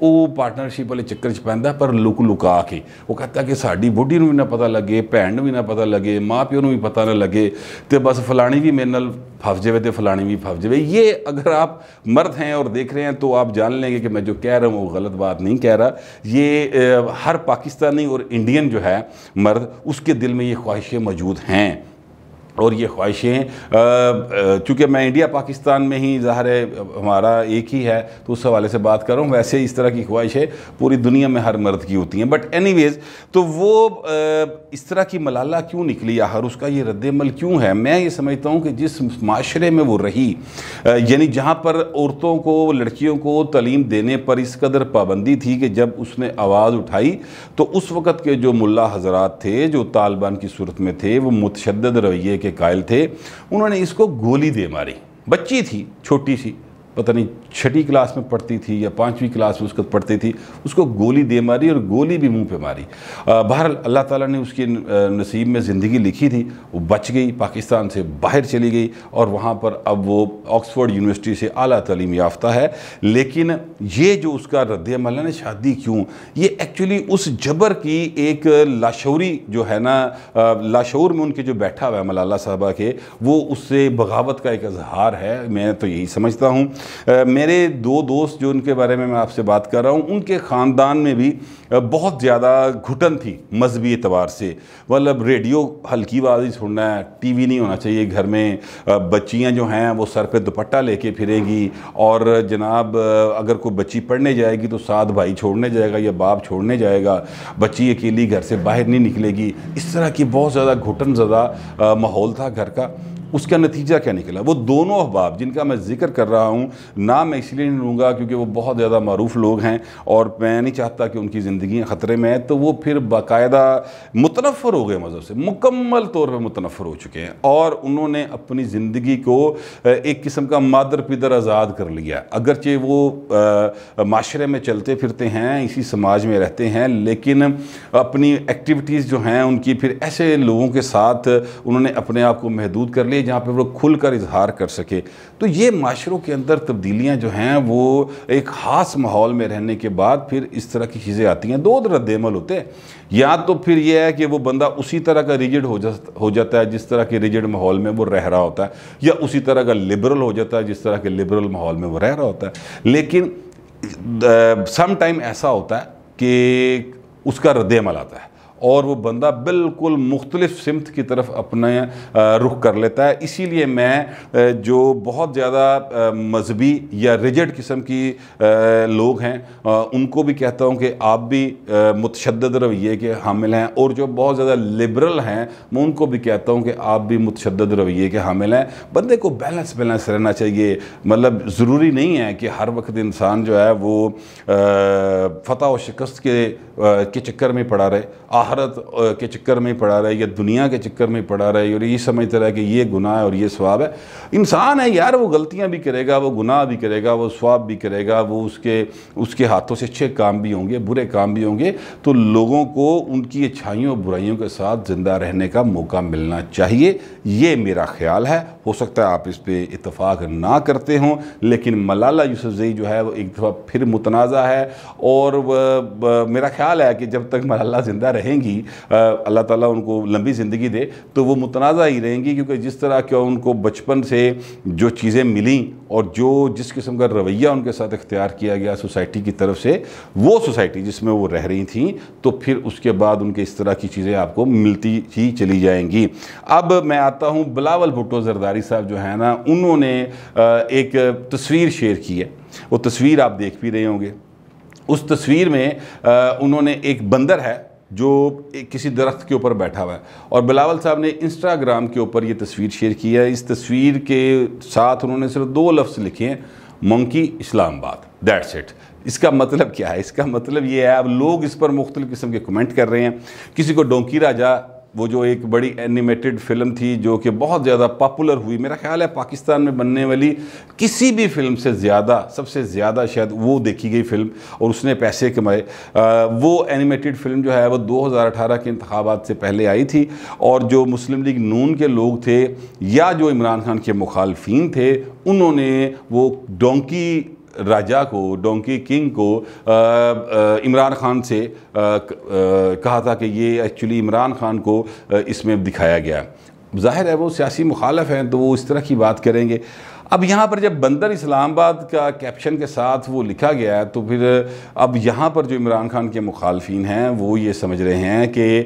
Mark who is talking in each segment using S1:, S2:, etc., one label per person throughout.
S1: وہ پارٹنرشپ والے چکر چ پیندا پر لک لکا کے وہ کہتا ہے کہ ساڈی بوڈی نوں بھی نہ پتہ لگے بھن نوں بھی نہ پتہ لگے ماں پیو نوں بھی پتہ نہ لگے تے بس فلانی بھی میرے نال پھس جائے تے فلانی بھی پھس جائے. یہ اگر آپ مرد ہیں اور دیکھ رہے ہیں تو آپ جان لیں گے کہ میں جو کہہ رہا ہوں وہ غلط بات نہیں کہہ رہا. یہ ہر پاکستانی اور انڈین جو ہے مرد اس کے دل میں یہ خواہشیں موجود ہیں اور یہ خواہشیں چونکہ میں انڈیا پاکستان میں ہی ظاہر ہے ہمارا ایک ہی ہے تو اس حوالے سے بات کر رہا ہوں. ویسے اس طرح کی خواہشیں پوری دنیا میں ہر مرد کی ہوتی ہیں. بٹ اینی ویز تو وہ اس طرح کی ملالہ کیوں نکلی آخر اس کا یہ رد عمل کیوں ہے؟ میں یہ سمجھتا ہوں کہ جس معاشرے میں وہ رہی یعنی جہاں پر عورتوں کو لڑکیوں کو تعلیم دینے پر اس قدر پابندی تھی کہ جب اس نے آواز اٹھائی تو اس وقت کے جو ملا حضرات تھے جو طالبان کی صورت میں تھے وہ متشدد رویے کے قائل تھے. انہوں نے اس کو گولی دے ماری. بچی تھی چھوٹی سی پتہ نہیں 6ٹھی کلاس میں پڑھتی تھی یا 5ویں کلاس میں اس وقت پڑھتی تھی اس کو گولی دے ماری اور گولی بھی منہ پہ ماری. بہرحال اللہ تعالیٰ نے اس کے نصیب میں زندگی لکھی تھی وہ بچ گئی پاکستان سے باہر چلی گئی اور وہاں پر اب وہ آکسفورڈ یونیورسٹی سے اعلیٰ تعلیم یافتہ ہے. لیکن یہ جو اس کا رد عمل ہے نا شادی کیوں یہ ایکچولی اس جبر کی ایک لاشعوری جو ہے نا لاشعور میں ان کے جو بیٹھا ہوا ہے ملالہ صاحبہ کے وہ اس سے بغاوت کا ایک اظہار ہے. میں تو یہی سمجھتا ہوں. میرے 2 دوست جو ان کے بارے میں آپ سے بات کر رہا ہوں ان کے خاندان میں بھی بہت زیادہ گھٹن تھی مذہبی اعتبار سے. مطلب ریڈیو ہلکی آواز ہی سننا ہے ٹی وی نہیں ہونا چاہیے گھر میں. بچیاں جو ہیں وہ سر پہ دوپٹہ لے کے پھریں گی اور جناب اگر کوئی بچی پڑھنے جائے گی تو ساتھ بھائی چھوڑنے جائے گا یا باپ چھوڑنے جائے گا. بچی اکیلی گھر سے باہر نہیں نکلے گی. اس طرح کی بہت زیادہ گھٹن زدہ ماحول تھا گھر کا. اس کا نتیجہ کیا نکلا؟ وہ دونوں احباب جن کا میں ذکر کر رہا ہوں نام میں اس لیے نہیں لوں گا کیونکہ وہ بہت زیادہ معروف لوگ ہیں اور میں نہیں چاہتا کہ ان کی زندگیاں خطرے میں ہیں. تو وہ پھر باقاعدہ متنفر ہو گئے مذہب سے مکمل طور پہ متنفر ہو چکے ہیں اور انہوں نے اپنی زندگی کو ایک قسم کا مادر پدر آزاد کر لیا. اگرچہ وہ معاشرے میں چلتے پھرتے ہیں اسی سماج میں رہتے ہیں لیکن اپنی ایکٹیویٹیز جو ہیں ان کی پھر ایسے لوگوں کے ساتھ انہوں نے اپنے آپ کو محدود کر لیے جہاں پہ وہ کھل کر اظہار کر سکے. تو یہ معاشروں کے اندر تبدیلیاں جو ہیں وہ ایک خاص ماحول میں رہنے کے بعد پھر اس طرح کی چیزیں آتی ہیں. 2 رد عمل ہوتے ہیں. یا تو پھر یہ ہے کہ وہ بندہ اسی طرح کا ریجڈ ہو جاتا ہے جس طرح کے ریجڈ ماحول میں وہ رہ رہا ہوتا ہے یا اسی طرح کا لبرل ہو جاتا ہے جس طرح کے لبرل ماحول میں وہ رہ رہا ہوتا ہے. لیکن سم ٹائم ایسا ہوتا ہے کہ اس کا رد عمل آتا ہے اور وہ بندہ بالکل مختلف سمت کی طرف اپنے رخ کر لیتا ہے. اسی لیے میں جو بہت زیادہ مذہبی یا ریجڈ قسم کی لوگ ہیں ان کو بھی کہتا ہوں کہ آپ بھی متشدد رویے کے حامل ہیں اور جو بہت زیادہ لبرل ہیں میں ان کو بھی کہتا ہوں کہ آپ بھی متشدد رویے کے حامل ہیں. بندے کو بیلنس رہنا چاہیے. مطلب ضروری نہیں ہے کہ ہر وقت انسان جو ہے وہ فتح و شکست کے چکر میں پڑا رہے آخرت کے چکر میں پڑا رہا ہے یا دنیا کے چکر میں پڑا رہا ہے اور یہ سمجھتا رہا ہے کہ یہ گناہ ہے اور یہ ثواب ہے. انسان ہے یار وہ غلطیاں بھی کرے گا وہ گناہ بھی کرے گا وہ ثواب بھی کرے گا وہ اس کے ہاتھوں سے اچھے کام بھی ہوں گے برے کام بھی ہوں گے. تو لوگوں کو ان کی اچھائیوں اور برائیوں کے ساتھ زندہ رہنے کا موقع ملنا چاہیے. یہ میرا خیال ہے. ہو سکتا ہے آپ اس پہ اتفاق نہ کرتے ہوں لیکن ملالہ یوسفزئی جو ہے وہ ایک دفعہ پھر متنازع ہے اور میرا خیال ہے کہ جب تک ملالہ زندہ رہیں گی اللہ تعالیٰ ان کو لمبی زندگی دے تو وہ متنازع ہی رہیں گی کیونکہ جس طرح کہ ان کو بچپن سے جو چیزیں ملیں اور جس قسم کا رویہ ان کے ساتھ اختیار کیا گیا سوسائٹی کی طرف سے وہ سوسائٹی جس میں وہ رہ رہی تھیں تو پھر اس کے بعد ان کے اس طرح کی چیزیں آپ کو ملتی ہی چلی جائیں گی. اب میں آتا ہوں بلاول بھٹو زرداری صاحب جو ہے نا انہوں نے ایک تصویر شیئر کی ہے. وہ تصویر آپ دیکھ بھی رہے ہوں گے. اس تصویر میں انہوں نے ایک بندر ہے جو کسی درخت کے اوپر بیٹھا ہوا ہے اور بلاول صاحب نے انسٹاگرام کے اوپر یہ تصویر شیئر کی ہے. اس تصویر کے ساتھ انہوں نے صرف 2 لفظ لکھے ہیں منکی اسلام آباد دیٹس اٹ. اس کا مطلب کیا ہے؟ اس کا مطلب یہ ہے اب لوگ اس پر مختلف قسم کے کمنٹ کر رہے ہیں. کسی کو ڈونکی راجا وہ جو ایک بڑی اینیمیٹڈ فلم تھی جو کہ بہت زیادہ پاپولر ہوئی، میرا خیال ہے پاکستان میں بننے والی کسی بھی فلم سے زیادہ، سب سے زیادہ شاید وہ دیکھی گئی فلم اور اس نے پیسے کمائے، وہ اینیمیٹڈ فلم جو ہے وہ 2018 کے انتخابات سے پہلے آئی تھی، اور جو مسلم لیگ نون کے لوگ تھے یا جو عمران خان کے مخالفین تھے، انہوں نے وہ ڈونکی راجا کو، ڈونکی کنگ کو عمران خان سے کہا تھا کہ یہ ایکچولی عمران خان کو اس میں دکھایا گیا۔ ظاہر ہے وہ سیاسی مخالف ہیں تو وہ اس طرح کی بات کریں گے۔ اب یہاں پر جب بندر اسلام آباد کا کیپشن کے ساتھ وہ لکھا گیا ہے تو پھر اب یہاں پر جو عمران خان کے مخالفین ہیں وہ یہ سمجھ رہے ہیں کہ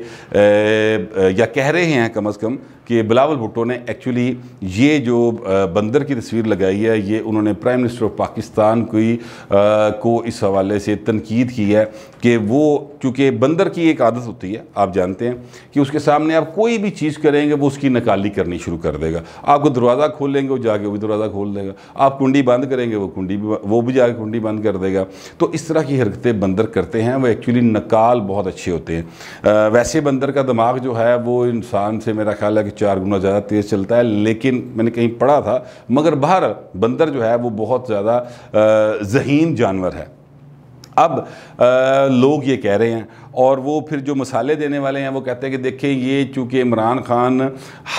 S1: یا کہہ رہے ہیں کم از کم کہ بلاول بھٹو نے ایکچولی یہ جو بندر کی تصویر لگائی ہے یہ انہوں نے پرائم منسٹر آف پاکستان کو اس حوالے سے تنقید کی ہے کہ وہ چونکہ بندر کی ایک عادت ہوتی ہے، آپ جانتے ہیں کہ اس کے سامنے آپ کوئی بھی چیز کریں گے وہ اس کی نکالی کرنی شروع کر دے گا۔ آپ کو دروازہ کھول لیں گے وہ جا کے وہ بھی دروازہ کھول دے گا، آپ کنڈی بند کریں گے وہ بھی جا کے کنڈی بند کر دے گا۔ تو اس طرح کی حرکتیں بندر کرتے ہیں، وہ ایکچولی نکال بہت اچھے ہوتے ہیں۔ ویسے بندر کا دماغ جو ہے وہ انسان سے میرا خیال ہے کہ 4 گنا زیادہ تیز چلتا ہے، لیکن میں نے کہیں پڑھا تھا مگر باہر بندر جو ہے وہ بہت زیادہ ذہین جانور ہے۔ اب لوگ یہ کہہ رہے ہیں اور وہ پھر جو مسالے دینے والے ہیں وہ کہتے ہیں کہ دیکھیں یہ چونکہ عمران خان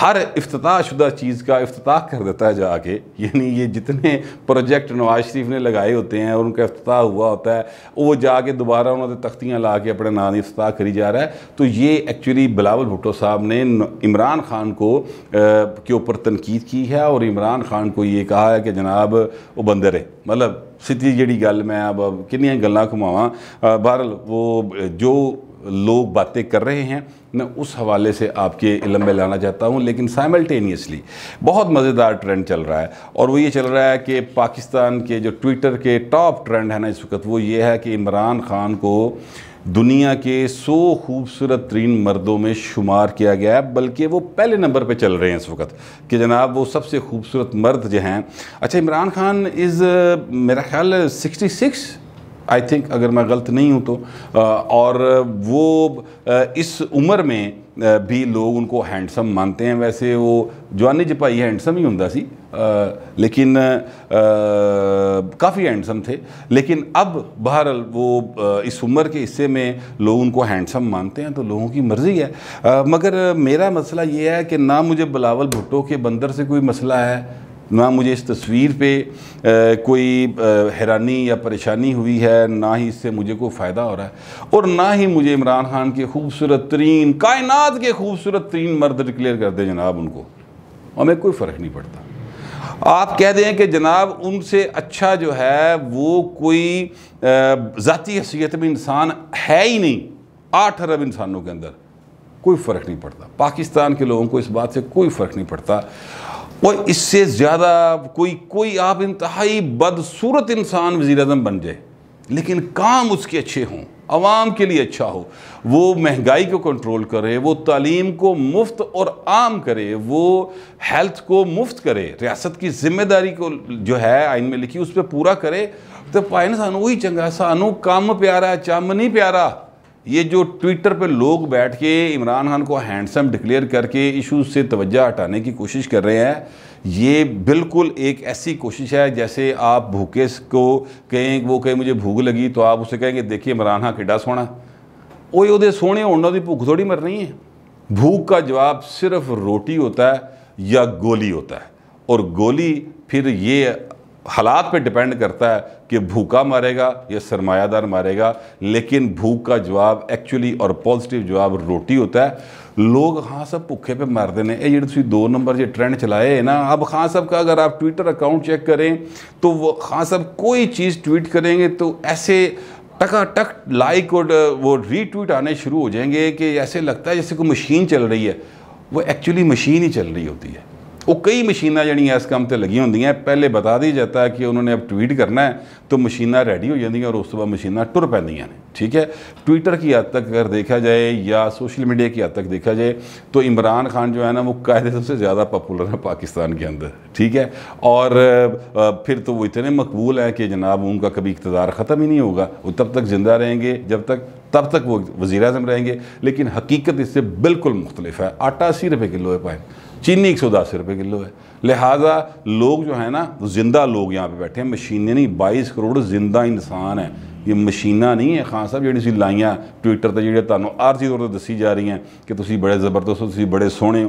S1: ہر افتتاح شدہ چیز کا افتتاح کر دیتا ہے جا کے، یعنی یہ جتنے پروجیکٹ نواز شریف نے لگائے ہوتے ہیں اور ان کا افتتاح ہوا ہوتا ہے وہ جا کے دوبارہ انہوں نے تختیاں لا کے اپنے نام افتتاح کری جا رہا ہے۔ تو یہ ایکچولی بلاول بھٹو صاحب نے عمران خان کے اوپر تنقید کی ہے اور عمران خان کو یہ کہا ہے کہ جناب وہ بندر ہے، مطلب سیدھی جڑی گل میں اب کنیاں گلاں گھماواں، بہرحال وہ جو لوگ باتیں کر رہے ہیں میں اس حوالے سے آپ کے علم میں لانا چاہتا ہوں، لیکن سائملٹینیسلی بہت مزیدار ٹرینڈ چل رہا ہے اور وہ یہ چل رہا ہے کہ پاکستان کے جو ٹویٹر کے ٹاپ ٹرینڈ ہے نا اس وقت وہ یہ ہے کہ عمران خان کو دنیا کے 100 خوبصورت ترین مردوں میں شمار کیا گیا ہے، بلکہ وہ پہلے نمبر پہ چل رہے ہیں اس وقت کہ جناب وہ سب سے خوبصورت مرد جو ہیں۔ اچھا عمران خان میرا خیال 66 آئی تھنک اگر میں غلط نہیں ہوں تو، اور وہ اس عمر میں بھی لوگ ان کو ہینڈسم مانتے ہیں۔ ویسے وہ جوانی جپائی ہینڈسم ہی ہوندا سی لیکن کافی ہینڈسم تھے، لیکن اب بہرحال وہ اس عمر کے حصے میں لوگ ان کو ہینڈسم مانتے ہیں تو لوگوں کی مرضی ہے۔ مگر میرا مسئلہ یہ ہے کہ نہ مجھے بلاول بھٹو کے بندر سے کوئی مسئلہ ہے، نہ مجھے اس تصویر پہ کوئی حیرانی یا پریشانی ہوئی ہے، نہ ہی اس سے مجھے کوئی فائدہ ہو رہا ہے، اور نہ ہی مجھے عمران خان کے خوبصورت ترین، کائنات کے خوبصورت ترین مرد ڈکلیئر کر دیں جناب ان کو، ہمیں کوئی فرق نہیں پڑتا۔ آپ کہہ دیں کہ جناب ان سے اچھا جو ہے وہ کوئی ذاتی حیثیت میں انسان ہے ہی نہیں 8 ارب انسانوں کے اندر، کوئی فرق نہیں پڑتا۔ پاکستان کے لوگوں کو اس بات سے کوئی فرق نہیں پڑتا، اور اس سے زیادہ کوئی آپ انتہائی بدصورت انسان وزیر اعظم بن جائے لیکن کام اس کے اچھے ہوں، عوام کے لیے اچھا ہو، وہ مہنگائی کو کنٹرول کرے، وہ تعلیم کو مفت اور عام کرے، وہ ہیلتھ کو مفت کرے، ریاست کی ذمہ داری کو جو ہے آئین میں لکھی اس پہ پورا کرے، تو پائے نا سانو وہی چنگا، سانو کام پیارا چم نہیں پیارا۔ یہ جو ٹویٹر پہ لوگ بیٹھ کے عمران خان کو ہینڈسم ڈکلیئر کر کے ایشوز سے توجہ ہٹانے کی کوشش کر رہے ہیں، یہ بالکل ایک ایسی کوشش ہے جیسے آپ بھوکے کو کہیں، وہ کہیں مجھے بھوک لگی تو آپ اسے کہیں کہ دیکھیے عمران خان کڈا سونا، وہ دے سونے ہونا دی بھوک تھوڑی مر رہی ہے۔ بھوک کا جواب صرف روٹی ہوتا ہے یا گولی ہوتا ہے، اور گولی پھر یہ حالات پہ ڈیپینڈ کرتا ہے کہ بھوکا مارے گا یا سرمایہ دار مارے گا، لیکن بھوک کا جواب ایکچولی اور پازیٹیو جواب روٹی ہوتا ہے۔ لوگ خان صاحب بھوکے پہ مار دینے، یہ جڑے تسی 2 نمبر یہ ٹرینڈ چلائے ہیں نا، اب خان صاحب کا اگر آپ ٹویٹر اکاؤنٹ چیک کریں تو وہ خان صاحب کوئی چیز ٹویٹ کریں گے تو ایسے ٹکا ٹک لائک اور وہ ری ٹویٹ آنے شروع ہو جائیں گے کہ ایسے لگتا ہے جیسے کوئی مشین چل رہی ہے، وہ ایکچولی مشین ہی چل رہی ہوتی ہے۔ وہ کئی مشیناں جڑیاں اس کام تے لگی ہوندی ہیں، پہلے بتا دی جاتا ہے کہ انہوں نے اب ٹویٹ کرنا ہے تو مشیناں ریڈی ہو جاندیاں اور اس کے بعد مشیناں ٹر پیندیاں نے، ٹھیک ہے۔ ٹویٹر کی حد تک اگر دیکھا جائے یا سوشل میڈیا کی حد تک دیکھا جائے تو عمران خان جو ہے نا وہ قائد سب سے زیادہ پاپولر ہے پاکستان کے اندر، ٹھیک ہے، اور پھر تو وہ اتنے مقبول ہیں کہ جناب ان کا کبھی اقتدار ختم ہی نہیں ہوگا، وہ تب تک زندہ رہیں گے تب تک وہ وزیر اعظم رہیں گے، لیکن حقیقت اس سے بالکل مختلف ہے۔ آٹا 80 روپے کلو ہے پائیں، چینی 110 روپے کلو ہے، لہٰذا لوگ جو ہیں نا وہ زندہ لوگ یہاں پہ بیٹھے ہیں، مشینیں نہیں، 22 کروڑ زندہ انسان ہیں، یہ مشینہ نہیں ہے خان صاحب جڑی سی لائیاں ٹویٹر تے جڑے تانوں عارضی طور تے دسی جا رہی ہیں کہ تسی بڑے زبردست ہو، تسی بڑے سونے ہو۔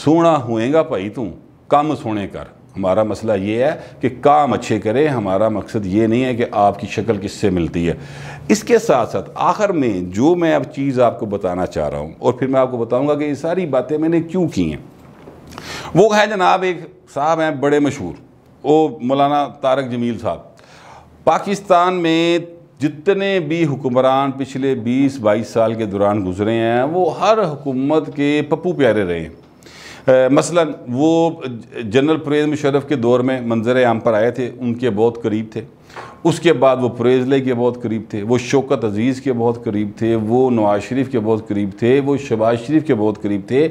S1: سونا ہوئے گا بھائی تو کام سونے کر، ہمارا مسئلہ یہ ہے کہ کام اچھے کرے، ہمارا مقصد یہ نہیں ہے کہ آپ کی شکل کس سے ملتی ہے۔ اس کے ساتھ ساتھ آخر میں جو میں اب چیز آپ کو بتانا چاہ رہا ہوں اور پھر میں آپ کو بتاؤں گا کہ یہ ساری باتیں میں نے کیوں کی ہیں، وہ ہے جناب ایک صاحب ہیں بڑے مشہور، وہ مولانا طارق جمیل صاحب۔ پاکستان میں جتنے بھی حکمران پچھلے 20-22 سال کے دوران گزرے ہیں وہ ہر حکومت کے پپو پیارے رہے ہیں۔ مثلا وہ جنرل پرویز مشرف کے دور میں منظر عام پر آئے تھے، ان کے بہت قریب تھے، اس کے بعد وہ پرویز لے کے بہت قریب تھے، وہ شوکت عزیز کے بہت قریب تھے، وہ نواز شریف کے بہت قریب تھے، وہ شہباز شریف کے بہت قریب تھے۔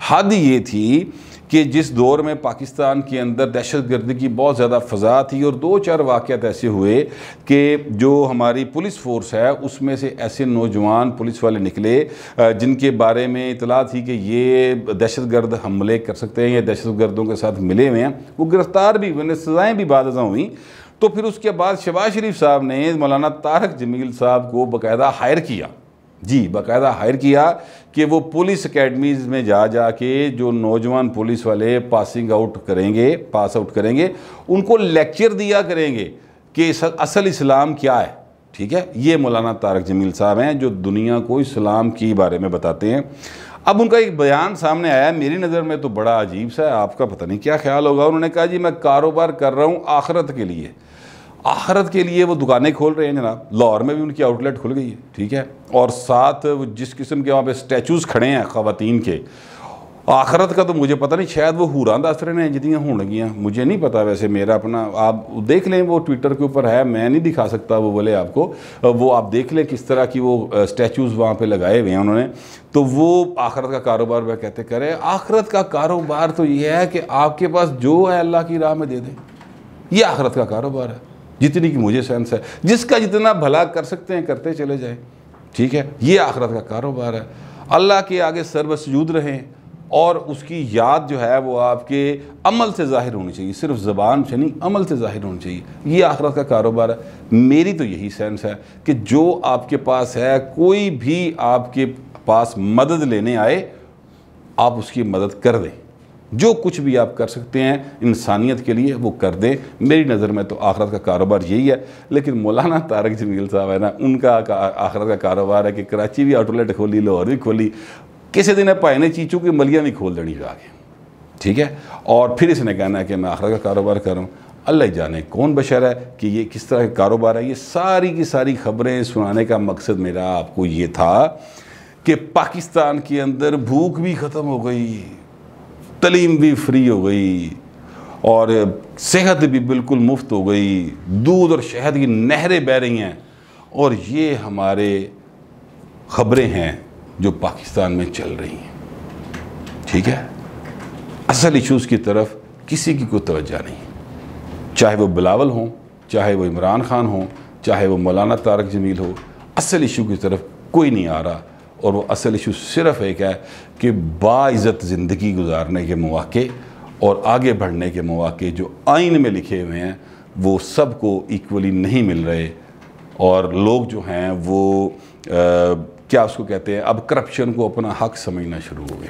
S1: حد یہ تھی کہ جس دور میں پاکستان کے اندر دہشت گردی کی بہت زیادہ فضا تھی اور 2-4 واقعات ایسے ہوئے کہ جو ہماری پولیس فورس ہے اس میں سے ایسے نوجوان پولیس والے نکلے جن کے بارے میں اطلاع تھی کہ یہ دہشت گرد حملے کر سکتے ہیں یا دہشت گردوں کے ساتھ ملے ہوئے ہیں، وہ گرفتار بھی ہوئے، سزائیں بھی بعد ازاں ہوئیں۔ تو پھر اس کے بعد شہباز شریف صاحب نے مولانا طارق جمیل صاحب کو باقاعدہ ہائر کیا، باقاعدہ ہائر کیا کہ وہ پولیس اکیڈمیز میں جا کے جو نوجوان پولیس والے پاس آؤٹ کریں گے ان کو لیکچر دیا کریں گے کہ اصل اسلام کیا ہے، ٹھیک ہے۔ یہ مولانا طارق جمیل صاحب ہیں جو دنیا کو اسلام کی بارے میں بتاتے ہیں۔ اب ان کا ایک بیان سامنے آیا ہے، میری نظر میں تو بڑا عجیب سا ہے، آپ کا پتہ نہیں کیا خیال ہوگا۔ انہوں نے کہا جی میں کاروبار کر رہا ہوں آخرت کے لیے، آخرت کے لیے وہ دکانیں کھول رہے ہیں جناب، لاہور میں بھی ان کی آؤٹ لیٹ کھل گئی ہے، ٹھیک ہے، اور ساتھ جس قسم کے وہاں پہ سٹیچوز کھڑے ہیں خواتین کے، آخرت کا تو مجھے پتہ نہیں، شاید وہ حوراں دس رہے ہیں جتنی ہوں لگیاں، مجھے نہیں پتہ، ویسے میرا اپنا آپ دیکھ لیں، وہ ٹویٹر کے اوپر ہے، میں نہیں دکھا سکتا وہ بولے آپ کو، وہ آپ دیکھ لیں کس طرح کی وہ سٹیچوز وہاں پہ لگائے ہوئے ہیں انہوں نے۔ تو وہ آخرت کا کاروبار وہ کہتے کرے، آخرت کا کاروبار تو یہ ہے کہ آپ کے پاس جو ہے اللہ کی راہ میں دے دیں، یہ آخرت کا کاروبار ہے، جتنی کی مجھے سینس ہے، جس کا جتنا بھلا کر سکتے ہیں کرتے چلے جائیں، ٹھیک ہے، یہ آخرت کا کاروبار ہے۔ اللہ کے آگے سر بسجود رہیں اور اس کی یاد جو ہے وہ آپ کے عمل سے ظاہر ہونی چاہیے، صرف زبان سے نہیں، عمل سے ظاہر ہونی چاہیے، یہ آخرت کا کاروبار ہے۔ میری تو یہی سینس ہے کہ جو آپ کے پاس ہے، کوئی بھی آپ کے پاس مدد لینے آئے آپ اس کی مدد کر دیں، جو کچھ بھی آپ کر سکتے ہیں انسانیت کے لیے وہ کر دیں۔ میری نظر میں تو آخرت کا کاروبار یہی ہے۔ لیکن مولانا طارق جمیل صاحب ہے نا، ان کا آخرت کا کاروبار ہے کہ کراچی بھی آؤٹ لیٹ کھولی، لاہور بھی کھولی، کسی دن پائے نے چیچو کی ملیاں بھی کھول دینی جا کے، ٹھیک ہے، اور پھر اس نے کہنا ہے کہ میں آخرت کا کاروبار کر رہا ہوں۔ اللہ ہی جانے کون بشر ہے کہ یہ کس طرح کا کاروبار ہے۔ یہ ساری کی ساری خبریں سنانے کا مقصد میرا آپ کو یہ تھا کہ پاکستان کے اندر بھوک بھی ختم ہو گئی، تعلیم بھی فری ہو گئی اور صحت بھی بالکل مفت ہو گئی، دودھ اور شہد کی نہریں بہہ رہی ہیں، اور یہ ہمارے خبریں ہیں جو پاکستان میں چل رہی ہیں، ٹھیک ہے۔ اصل ایشوز کی طرف کسی کی کوئی توجہ نہیں، چاہے وہ بلاول ہوں، چاہے وہ عمران خان ہوں، چاہے وہ مولانا طارق جمیل ہو، اصل ایشو کی طرف کوئی نہیں آ رہا۔ اور وہ اصل ایشو صرف ایک ہے کہ باعزت زندگی گزارنے کے مواقع اور آگے بڑھنے کے مواقع جو آئین میں لکھے ہوئے ہیں وہ سب کو ایکولی نہیں مل رہے، اور لوگ جو ہیں وہ کیا اس کو کہتے ہیں، اب کرپشن کو اپنا حق سمجھنا شروع ہو گئے۔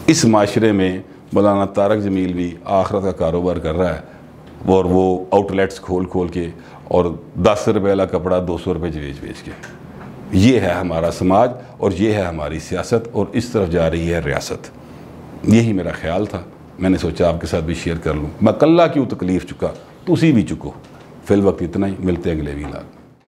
S1: اس معاشرے میں مولانا طارق جمیل بھی آخرت کا کاروبار کر رہا ہے، اور وہ آؤٹ لیٹس کھول کے اور 10 روپے والا کپڑا 200 روپے بیچ کے۔ یہ ہے ہمارا سماج اور یہ ہے ہماری سیاست، اور اس طرف جا رہی ہے ریاست۔ یہی میرا خیال تھا، میں نے سوچا آپ کے ساتھ بھی شیئر کر لوں۔ میں کلّا کیوں تکلیف چکا، تسی بھی چکو۔ فی الوقت اتنا ہی، ملتے ہیں اگلے ویلاگ۔